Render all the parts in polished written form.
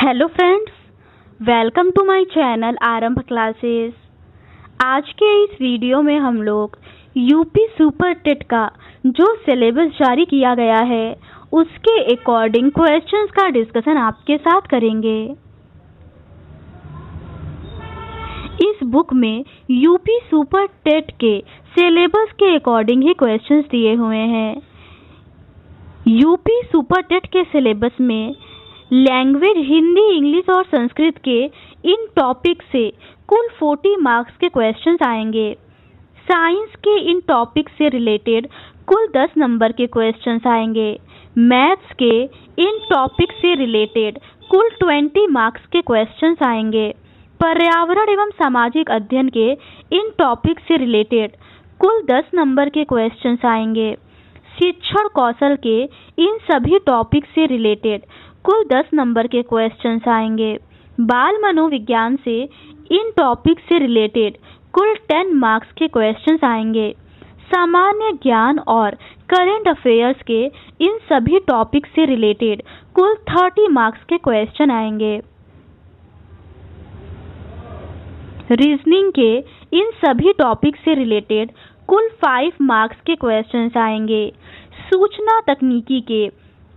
Hello friends, welcome to my channel Aarambh classes. आज के इस वीडियो में हम लोग यूपी सुपर टेट का जो सिलेबस जारी किया गया है उसके अकॉर्डिंग क्वेश्चंस का डिस्कशन आपके साथ करेंगे। इस बुक में यूपी सुपर टेट के सिलेबस के अकॉर्डिंग ही क्वेश्चंस दिए हुए हैं। यूपी सुपर टेट के सिलेबस में लैंग्वेज हिंदी, इंग्लिश और संस्कृत के इन टॉपिक से कुल 40 मार्क्स के क्वेश्चंस आएंगे। साइंस के इन टॉपिक से रिलेटेड कुल 10 नंबर के क्वेश्चंस आएंगे। मैथ्स के इन टॉपिक से रिलेटेड कुल 20 मार्क्स के क्वेश्चंस आएंगे। पर्यावरण एवं सामाजिक अध्ययन के इन टॉपिक से रिलेटेड कुल 10 नंबर के क्वेश्चंस आएंगे। शिक्षण कौशल के इन सभी टॉपिक से रिलेटेड कुल 10 नंबर के क्वेश्चंस आएंगे। बाल मनोविज्ञान से इन टॉपिक से रिलेटेड कुल 10 मार्क्स के क्वेश्चंस आएंगे। सामान्य ज्ञान और करंट अफेयर्स के इन सभी टॉपिक से रिलेटेड कुल 30 मार्क्स के क्वेश्चन आएंगे। रीजनिंग के इन सभी टॉपिक से रिलेटेड कुल 5 मार्क्स के क्वेश्चंस आएंगे। सूचना तकनीकी के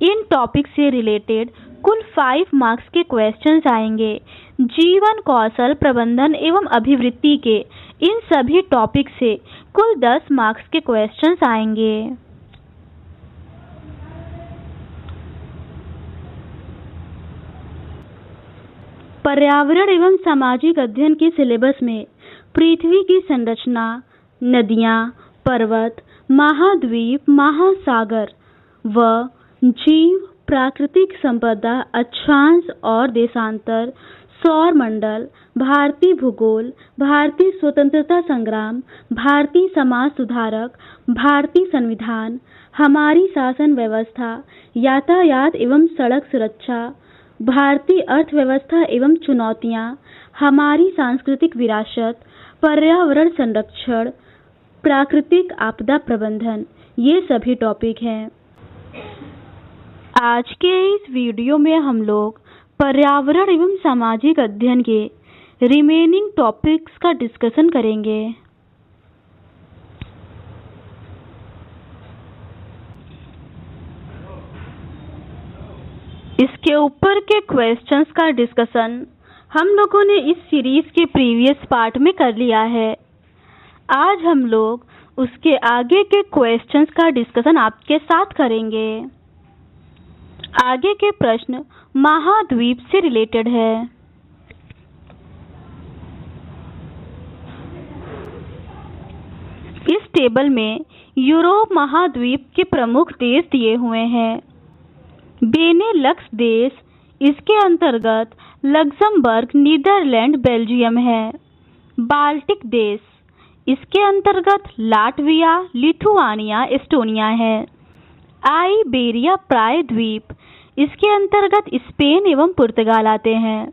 इन टॉपिक से रिलेटेड कुल 5 मार्क्स के क्वेश्चंस आएंगे। जीवन कौशल प्रबंधन एवं अभिवृत्ति के इन सभी टॉपिक से कुल 10 मार्क्स के क्वेश्चंस आएंगे। पर्यावरण एवं सामाजिक अध्ययन के सिलेबस में पृथ्वी की संरचना, नदियां, पर्वत, महाद्वीप, महासागर व जीव, प्राकृतिक संपदा, अक्षांश और देशांतर, सौर मंडल, भारतीय भूगोल, भारतीय स्वतंत्रता संग्राम, भारतीय समाज सुधारक, भारतीय संविधान, हमारी शासन व्यवस्था, यातायात एवं सड़क सुरक्षा, भारतीय अर्थव्यवस्था एवं चुनौतियां, हमारी सांस्कृतिक विरासत, पर्यावरण संरक्षण, प्राकृतिक आपदा प्रबंधन, ये सभी टॉपिक हैं। आज के इस वीडियो में हम लोग पर्यावरण एवं सामाजिक अध्ययन के रिमेनिंग टॉपिक्स का डिस्कशन करेंगे। इसके ऊपर के क्वेश्चंस का डिस्कशन हम लोगों ने इस सीरीज के प्रीवियस पार्ट में कर लिया है। आज हम लोग उसके आगे के क्वेश्चंस का डिस्कशन आपके साथ करेंगे। आगे के प्रश्न महाद्वीप से रिलेटेड है। इस टेबल में यूरोप महाद्वीप के प्रमुख देश दिए हुए हैं। बेनेलक्स देश, इसके अंतर्गत लक्जमबर्ग, नीदरलैंड, बेल्जियम है। बाल्टिक देश, इसके अंतर्गत लाटविया, लिथुआनिया, एस्टोनिया है। आइबेरिया प्रायद्वीप, इसके अंतर्गत स्पेन एवं पुर्तगाल आते हैं।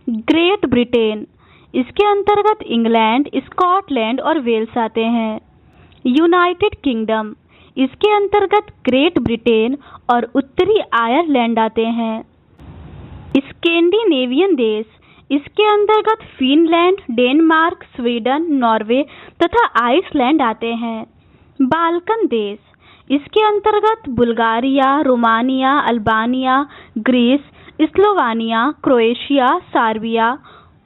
ग्रेट ब्रिटेन, इसके अंतर्गत इंग्लैंड, स्कॉटलैंड और वेल्स आते हैं। यूनाइटेड किंगडम, इसके अंतर्गत ग्रेट ब्रिटेन और उत्तरी आयरलैंड आते हैं। स्कैंडिनेवियन देश, इसके अंतर्गत फिनलैंड, डेनमार्क, स्वीडन, नॉर्वे तथा आइसलैंड आते हैं। बाल्कन देश, इसके अंतर्गत Bulgaria, Romania, Albania, Greece, Slovenia, Croatia, Serbia,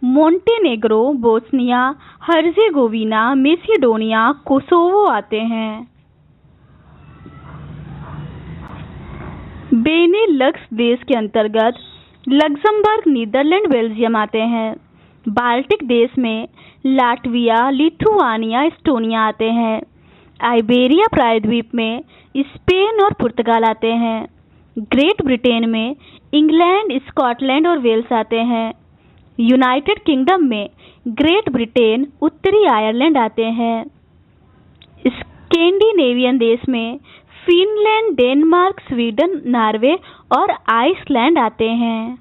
Montenegro, Bosnia, Herzegovina, Macedonia, Kosovo आते हैं। बेनेलक्स देश के अंतर्गत लक्जमबर्ग, नीदरलैंड, बेल्जियम आते हैं। बाल्टिक देश में लाटविया, लिथुआनिया, एस्टोनिया आते हैं। आइबेरिया प्रायद्वीप में स्पेन और पुर्तगाल आते हैं। ग्रेट ब्रिटेन में इंग्लैंड, स्कॉटलैंड और वेल्स आते हैं। यूनाइटेड किंगडम में ग्रेट ब्रिटेन, उत्तरी आयरलैंड आते हैं। स्कैंडिनेवियन देश में फिनलैंड, डेनमार्क, स्वीडन, नॉर्वे और आइसलैंड आते हैं।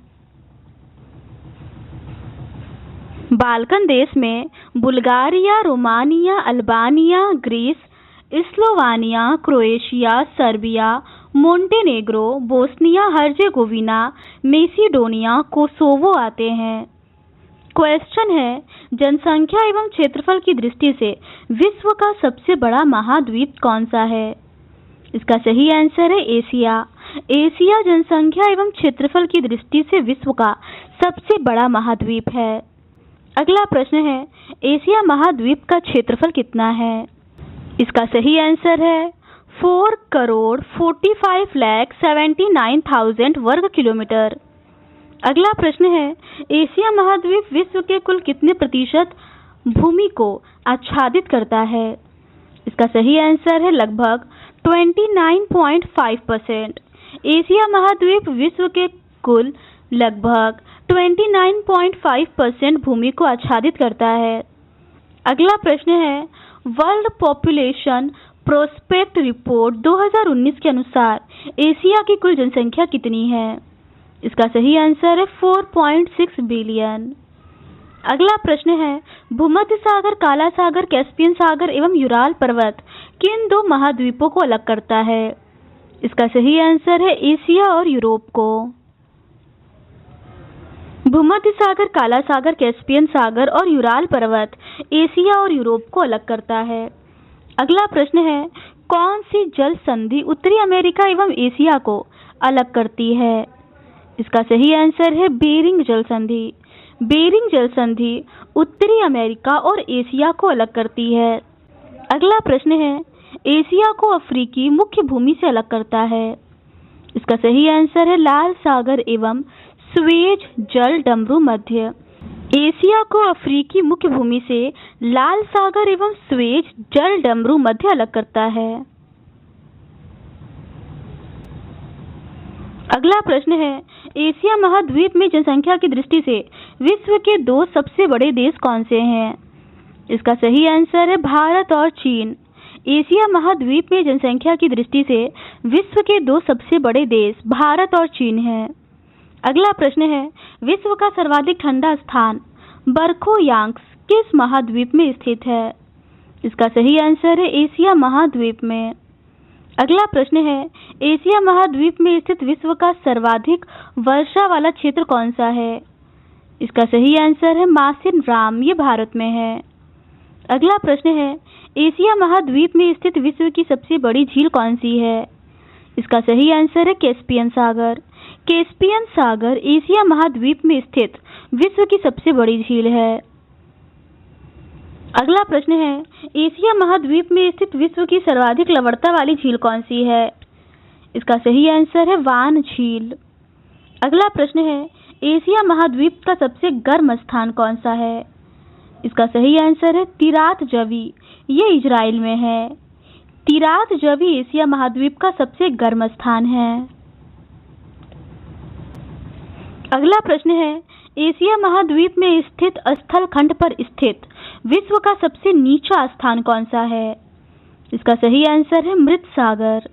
बाल्कन देश में Bulgaria, Romania, Albania, Greece, Slovenia, Croatia, Serbia, Montenegro, Bosnia Herzegovina, Macedonia, Kosovo आते हैं। क्वेश्चन है, जनसंख्या एवं क्षेत्रफल की दृष्टि से विश्व का सबसे बड़ा महाद्वीप कौन सा है? इसका सही आंसर है एशिया। एशिया जनसंख्या एवं क्षेत्रफल की दृष्टि से विश्व का सबसे बड़ा महाद्वीप है। अगला प्रश्न है, एशिया महाद्वीप का क्षेत्रफल कितना है? इसका सही आंसर है 4,45,79,000 वर्ग किलोमीटर। अगला प्रश्न है, एशिया महाद्वीप विश्व के कुल कितने प्रतिशत भूमि को आच्छादित करता है? इसका सही आंसर है लगभग 29.5%। एशिया महाद्वीप विश्व के कुल लगभग 29.5% भूमि को आच्छादित करता है। अगला प्रश्न है, वर्ल्ड पॉपुलेशन प्रोस्पेक्ट रिपोर्ट 2019 के अनुसार एशिया की कुल जनसंख्या कितनी है? इसका सही आंसर है 4.6 बिलियन। अगला प्रश्न है, भूमध्य सागर, काला सागर, कैस्पियन सागर एवं यूराल पर्वत किन दो महाद्वीपों को अलग करता है? इसका सही आंसर है एशिया और यूरोप को। भूमध्य सागर, काला सागर, कैस्पियन सागर और यूराल पर्वत एशिया और यूरोप को अलग करता है। अगला प्रश्न है, कौन सी जल संधि उत्तरी अमेरिका एवं एशिया को अलग करती है? इसका सही आंसर है बेरिंग जल संधि। बेरिंग जल संधि उत्तरी अमेरिका और एशिया को अलग करती है। अगला प्रश्न है, एशिया को अफ्रीकी मुख्य भूमि से अलग करता है? इसका सही आंसर है लाल सागर एवं स्वेज जल डमरू मध्य। एशिया को अफ्रीकी मुख्य भूमि से लाल सागर एवं स्वेज जल डमरू मध्य अलग करता है। अगला प्रश्न है, एशिया महाद्वीप में जनसंख्या की दृष्टि से विश्व के दो सबसे बड़े देश कौन से हैं? इसका सही आंसर है भारत और चीन। एशिया महाद्वीप में जनसंख्या की दृष्टि से विश्व के दो सबसे बड़े देश भारत और चीन हैं। अगला प्रश्न है, विश्व का सर्वाधिक ठंडा स्थान बरखोयांग्स किस महाद्वीप में स्थित है? इसका सही आंसर है एशिया महाद्वीप में। अगला प्रश्न है, एशिया महाद्वीप में स्थित विश्व का सर्वाधिक वर्षा वाला क्षेत्र कौन सा है? इसका सही आंसर है मासिनराम, ये भारत में है। अगला प्रश्न है, एशिया महाद्वीप में स्थित विश्व की सबसे बड़ी झील कौन सी है? इसका सही आंसर है कैस्पियन सागर। कैस्पियन सागर एशिया महाद्वीप में स्थित विश्व की सबसे बड़ी झील है। अगला प्रश्न है, एशिया महाद्वीप में स्थित विश्व की सर्वाधिक लवणता वाली झील कौन सी है? इसका सही आंसर है वान झील। अगला प्रश्न है, एशिया महाद्वीप का सबसे गर्म स्थान कौन सा है? इसका सही आंसर है तिरात जवी, ये इजराइल में है। तिरात जवी एशिया महाद्वीप का सबसे गर्म स्थान है। अगला प्रश्न है, एशिया महाद्वीप में स्थित स्थल खंड पर स्थित विश्व का सबसे नीचा स्थान कौन सा है? इसका सही आंसर है मृत सागर।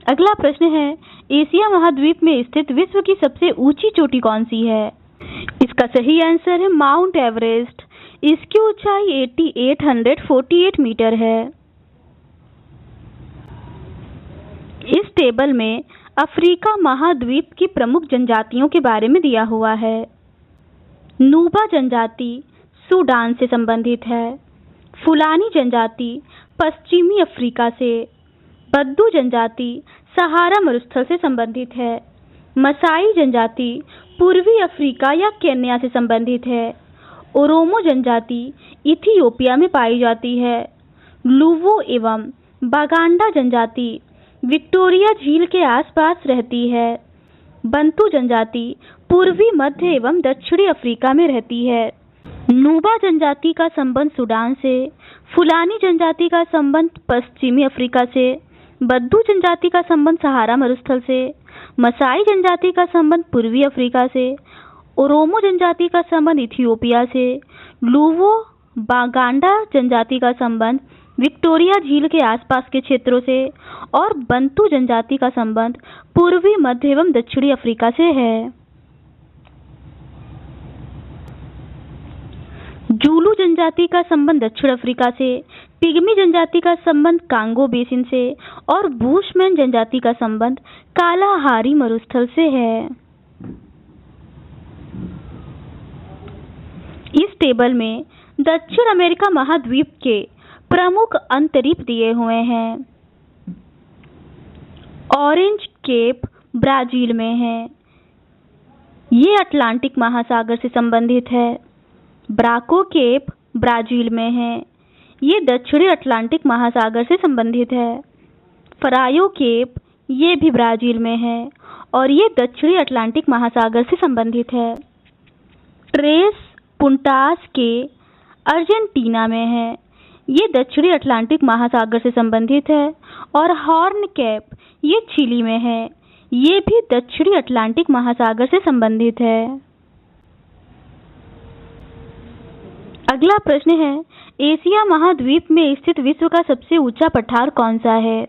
अगला प्रश्न है, एशिया महाद्वीप में स्थित विश्व की सबसे ऊंची चोटी कौन सी है? इसका सही आंसर है माउंट एवरेस्ट। इसकी ऊंचाई 8848 मीटर है। इस टेबल में अफ्रीका महाद्वीप की प्रमुख जनजातियों के बारे में दिया हुआ है। नूबा जनजाति सूडान से संबंधित है। फुलानी जनजाति पश्चिमी अफ्रीका से। बद्दू जनजाति सहारा मरुस्थल से संबंधित है। मसाई जनजाति पूर्वी अफ्रीका या केन्या से संबंधित है। ओरोमो जनजाति इथियोपिया में पाई जाती है। लुवो एवं बागांडा जनजाति विक्टोरिया झील के आसपास रहती है। बंतू जनजाति पूर्वी मध्य एवं दक्षिणी अफ्रीका में रहती है। नूबा जनजाति का संबंध सूडान से। फुलानी जनजाति का संबंध पश्चिमी अफ्रीका से। बद्दू जनजाति का संबंध सहारा मरुस्थल से। मसाई जनजाति का संबंध पूर्वी अफ्रीका से। ओरोमो जनजाति का संबंध इथियोपिया से। लुवो बागांडा जनजाति का संबंध विक्टोरिया झील के आसपास के क्षेत्रों से और बंतू जनजाति का संबंध पूर्वी मध्य एवं दक्षिणी अफ्रीका से है। जूलू जनजाति का संबंध दक्षिण अफ्रीका से। पिग्मी जनजाति का संबंध कांगो बेसिन से और बुशमैन जनजाति का संबंध कालाहारी मरुस्थल से है। इस टेबल में दक्षिण अमेरिका महाद्वीप के प्रमुख अंतर्द्वीप दिए हुए हैं। ऑरेंज केप ब्राजील में है, ये अटलांटिक महासागर से संबंधित है। ब्राको केप ब्राजील में है, ये दक्षिणी अटलांटिक महासागर से संबंधित है। फ्रायो केप ये भी ब्राजील में है और ये दक्षिणी अटलांटिक महासागर से संबंधित है। ट्रेस पुंटास के अर्जेंटीना में है, ये दक्षिणी अटलांटिक महासागर से संबंधित है। और हॉर्न कैप ये चिली में है, ये भी दक्षिणी अटलांटिक महासागर से संबंधित है। अगला प्रश्न है, एशिया महाद्वीप में स्थित विश्व का सबसे ऊंचा पठार कौन सा है?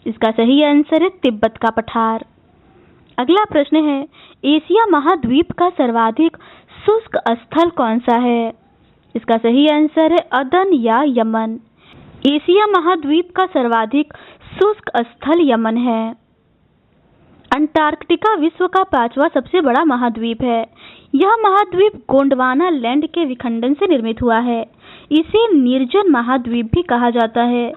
इसका सही आंसर है तिब्बत का पठार। अगला प्रश्न है, एशिया महाद्वीप का सर्वाधिक शुष्क स्थल कौन सा है? इसका सही आंसर है अदन या यमन। एशिया महाद्वीप का सर्वाधिक शुष्क स्थल यमन है। अंटार्कटिका विश्व का 5वां सबसे बड़ा महाद्वीप है। यह महाद्वीप गोंडवाना लैंड के विखंडन से निर्मित हुआ है। इसे निर्जन महाद्वीप भी कहा जाता है।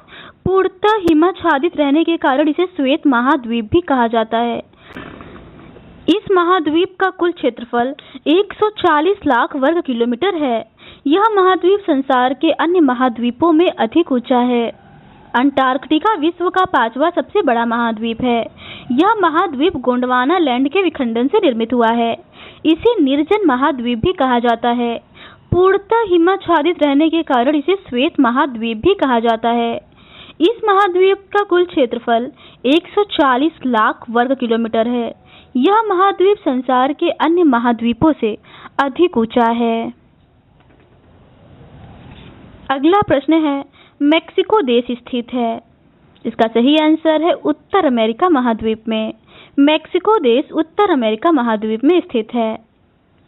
पूर्णतः हिमाच्छादित रहने के कारण इसे श्वेत महाद्वीप भी कहा जाता है। इस महाद्वीप का कुल क्षेत्रफल 140 लाख वर्ग किलोमीटर है। यह महाद्वीप संसार के अन्य महाद्वीपों में अधिक ऊंचा है। अंटार्कटिका विश्व का 5वां सबसे बड़ा महाद्वीप है। यह महाद्वीप गोंडवाना लैंड के विखंडन से निर्मित हुआ है। इसे निर्जन महाद्वीप भी कहा जाता है। पूर्णतः हिमाच्छादित रहने के कारण इसे श्वेत महाद्वीप भी कहा जाता है। इस महाद्वीप का कुल क्षेत्रफल 140 लाख वर्ग किलोमीटर है। यह महाद्वीप संसार के अन्य महाद्वीपों से अधिक ऊंचा है। अगला प्रश्न है, मेक्सिको देश स्थित है। इसका सही आंसर है उत्तर अमेरिका महाद्वीप में। मेक्सिको देश उत्तर अमेरिका महाद्वीप में स्थित है।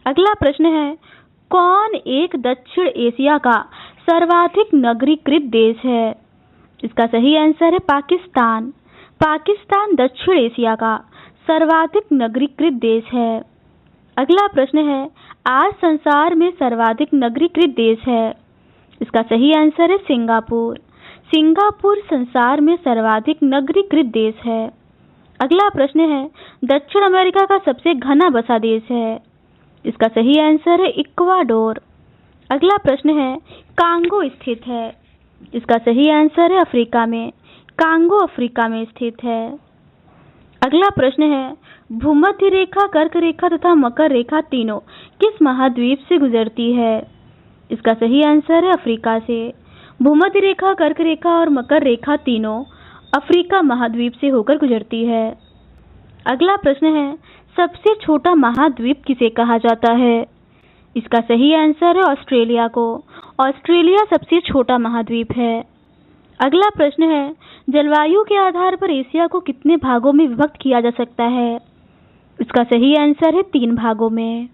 अगला प्रश्न है, कौन एक दक्षिण एशिया का सर्वाधिक नगरीकृत देश है? इसका सही आंसर है पाकिस्तान। पाकिस्तान दक्षिण एशिया का सर्वाधिक नगरीकृत देश है। अगला प्रश्न है, आज संसार में सर्वाधिक नगरीकृत देश है। इसका सही आंसर है सिंगापुर। सिंगापुर संसार में सर्वाधिक नगरीकृत देश है। अगला प्रश्न है, दक्षिण अमेरिका का सबसे घना बसा देश है। इसका सही आंसर है इक्वाडोर। अगला प्रश्न है, कांगो स्थित है। इसका सही आंसर है अफ्रीका में। कांगो अफ्रीका में स्थित है। अगला प्रश्न है, भूमध्य रेखा, कर्क रेखा तथा मकर रेखा तीनों किस महाद्वीप से गुजरती है? इसका सही आंसर है अफ्रीका से। भूमध्य रेखा, कर्क रेखा और मकर रेखा तीनों अफ्रीका महाद्वीप से होकर गुजरती है। अगला प्रश्न है, सबसे छोटा महाद्वीप किसे कहा जाता है? इसका सही आंसर है ऑस्ट्रेलिया को। ऑस्ट्रेलिया सबसे छोटा महाद्वीप है। अगला प्रश्न है, जलवायु के आधार पर एशिया को कितने भागों में विभक्त किया जा सकता है? इसका सही आंसर है 3 भागों में।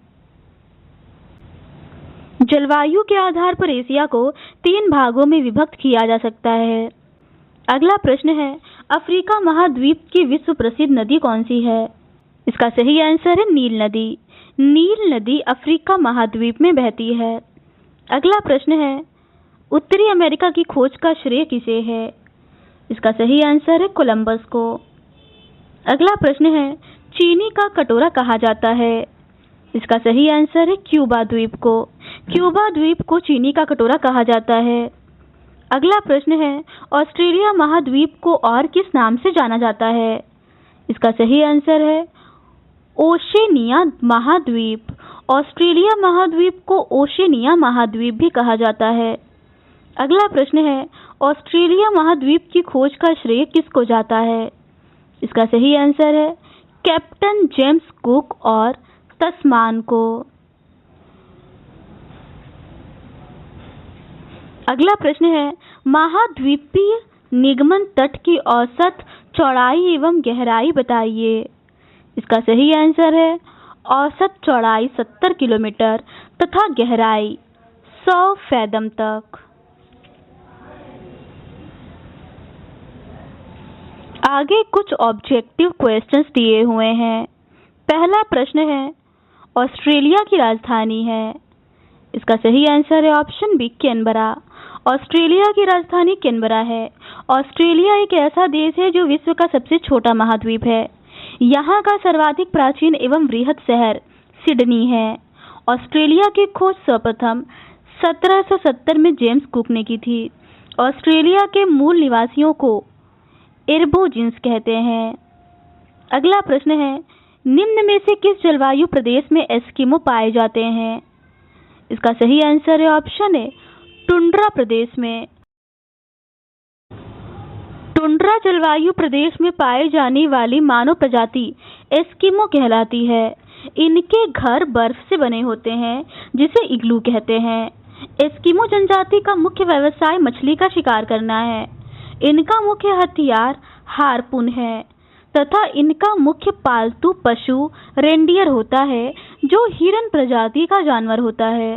जलवायु के आधार पर एशिया को 3 भागों में विभक्त किया जा सकता है। अगला प्रश्न है, अफ्रीका महाद्वीप की विश्व प्रसिद्ध नदी कौन सी है? इसका सही आंसर है नील नदी। नील नदी अफ्रीका महाद्वीप में बहती है। अगला प्रश्न है, उत्तरी अमेरिका की खोज का श्रेय किसे है? इसका सही आंसर है कोलंबस को। अगला प्रश्न है, चीनी का कटोरा कहा जाता है। इसका सही आंसर है क्यूबा द्वीप को। क्यूबा द्वीप को चीनी का कटोरा कहा जाता है। अगला प्रश्न है, ऑस्ट्रेलिया महाद्वीप को और किस नाम से जाना जाता है? इसका सही आंसर है ओशेनिया महाद्वीप। ऑस्ट्रेलिया महाद्वीप को ओशेनिया महाद्वीप भी कहा जाता है। अगला प्रश्न है, ऑस्ट्रेलिया महाद्वीप की खोज का श्रेय किसको जाता है? इसका सही आंसर है कैप्टन जेम्स कुक और तस्मान को। अगला प्रश्न है, महाद्वीपीय निगमन तट की औसत चौड़ाई एवं गहराई बताइए। इसका सही आंसर है औसत चौड़ाई 70 किलोमीटर तथा गहराई 100 फैदम तक। आगे कुछ ऑब्जेक्टिव क्वेश्चंस दिए हुए हैं। पहला प्रश्न है, ऑस्ट्रेलिया की राजधानी है। इसका सही आंसर है ऑप्शन बी, कैनबरा। ऑस्ट्रेलिया की राजधानी कैनबरा है। ऑस्ट्रेलिया एक ऐसा देश है जो विश्व का सबसे छोटा महाद्वीप है। यहाँ का सर्वाधिक प्राचीन एवं वृहद शहर सिडनी है। ऑस्ट्रेलिया की खोज सर्वप्रथम 1770 में जेम्स कुक ने की थी। ऑस्ट्रेलिया के मूल निवासियों को एबोरिजिन्स कहते हैं। अगला प्रश्न है, निम्न में से किस जलवायु प्रदेश में एस्किमो पाए जाते हैं? इसका सही आंसर है ऑप्शन ए, टुंड्रा प्रदेश में। टुंड्रा जलवायु प्रदेश में पाई जाने वाली मानव प्रजाति एस्किमो कहलाती है। इनके घर बर्फ से बने होते हैं जिसे इग्लू कहते हैं। एस्किमो जनजाति का मुख्य व्यवसाय मछली का शिकार करना है। इनका मुख्य हथियार हार्पून है तथा इनका मुख्य पालतू पशु रेंडियर होता है जो हिरन प्रजाति का जानवर होता है।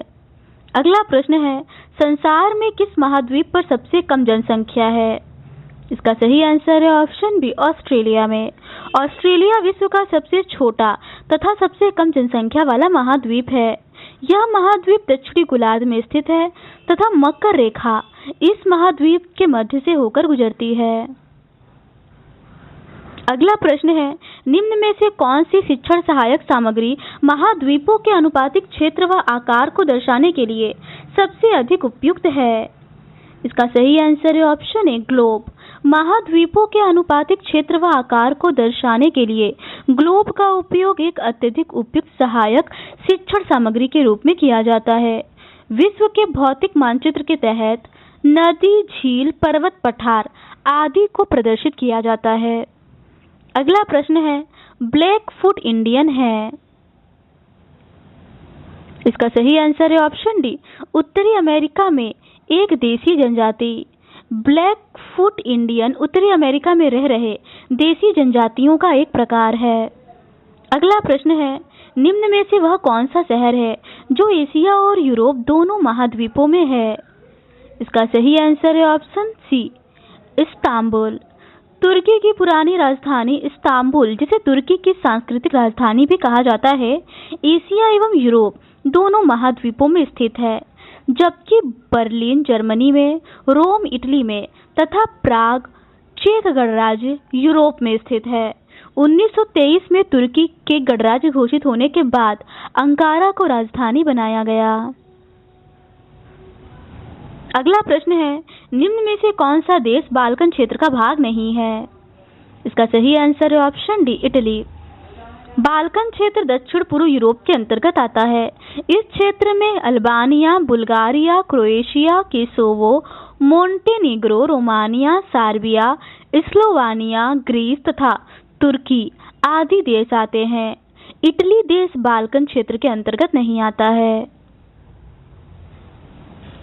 अगला प्रश्न है, संसार में किस महाद्वीप पर सबसे कम जनसंख्या है? इसका सही आंसर है ऑप्शन बी, ऑस्ट्रेलिया में। ऑस्ट्रेलिया विश्व का सबसे छोटा तथा सबसे कम जनसंख्या वाला महाद्वीप है। यह महाद्वीप दक्षिणी गोलार्ध में स्थित है तथा मकर रेखा इस महाद्वीप के मध्य से होकर गुजरती है। अगला प्रश्न है, निम्न में से कौन सी शिक्षण सहायक सामग्री महाद्वीपों के अनुपातिक क्षेत्र व आकार को दर्शाने के लिए सबसे अधिक उपयुक्त है? इसका सही आंसर है ऑप्शन ए, ग्लोब। महाद्वीपों के अनुपातिक क्षेत्र व आकार को दर्शाने के लिए ग्लोब का उपयोग एक अत्यधिक उपयुक्त सहायक शिक्षण सामग्री के रूप में किया जाता है। विश्व के भौतिक मानचित्र के तहत नदी, झील, पर्वत, पठार आदि को प्रदर्शित किया जाता है। अगला प्रश्न है, ब्लैक फुट इंडियन है। इसका सही आंसर है ऑप्शन डी, उत्तरी अमेरिका में एक देसी जनजाति। ब्लैक फुट इंडियन उत्तरी अमेरिका में रह रहे देसी जनजातियों का एक प्रकार है। अगला प्रश्न है, निम्न में से वह कौन सा शहर है जो एशिया और यूरोप दोनों महाद्वीपों में है? इसका सही आंसर है ऑप्शन सी, इस्तांबुल। तुर्की की पुरानी राजधानी इस्तांबुल, जिसे तुर्की की सांस्कृतिक राजधानी भी कहा जाता है, एशिया एवं यूरोप दोनों महाद्वीपों में स्थित है, जबकि बर्लिन जर्मनी में, रोम इटली में तथा प्राग चेक गणराज्य यूरोप में स्थित है। 1923 में तुर्की के गणराज्य घोषित होने के बाद अंकारा को राजधानी बनाया गया। अगला प्रश्न है, निम्न में से कौन सा देश बाल्कन क्षेत्र का भाग नहीं है? इसका सही आंसर है ऑप्शन डी, इटली। बाल्कन क्षेत्र दक्षिण पूर्व यूरोप के अंतर्गत आता है। इस क्षेत्र में Albania, Bulgaria, Croatia, Kosovo, Montenegro, Romania, Serbia, Slovenia, Greece तथा तुर्की आदि देश आते हैं। इटली देश बाल्कन क्षेत्र के अंतर्गत नहीं आता है।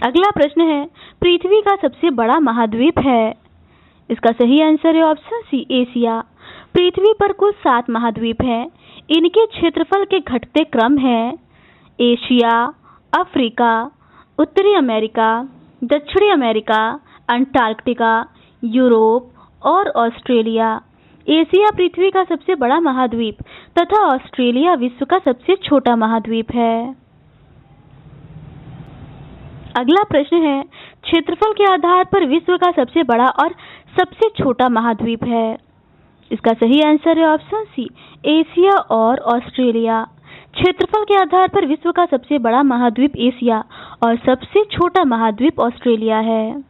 अगला प्रश्न है, पृथ्वी का सबसे बड़ा महाद्वीप है? इसका सही आंसर है ऑप्शन सी, एशिया। पृथ्वी पर कुल 7 महाद्वीप हैं। इनके क्षेत्रफल के घटते क्रम हैं एशिया, अफ्रीका, उत्तरी अमेरिका, दक्षिणी अमेरिका, अंटार्कटिका, यूरोप और ऑस्ट्रेलिया। एशिया पृथ्वी का सबसे बड़ा महाद्वीप तथा ऑस्ट्रेलिया विश्व का सबसे छोटा महाद्वीप है। अगला प्रश्न है, क्षेत्रफल के आधार पर विश्व का सबसे बड़ा और सबसे छोटा महाद्वीप है? इसका सही आंसर है ऑप्शन सी, एशिया और ऑस्ट्रेलिया। क्षेत्रफल के आधार पर विश्व का सबसे बड़ा महाद्वीप एशिया और सबसे छोटा महाद्वीप ऑस्ट्रेलिया है।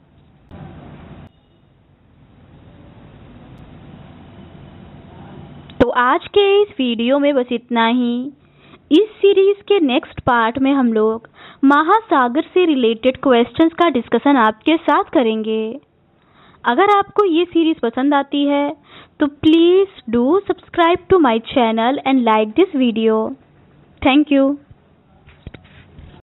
तो आज के इस वीडियो में बस इतना ही। इस सीरीज के नेक्स्ट पार्ट में हम लोग महासागर से रिलेटेड क्वेश्चंस का डिस्कशन आपके साथ करेंगे। अगर आपको ये सीरीज पसंद आती है तो please do subscribe to my channel and like this video. Thank you.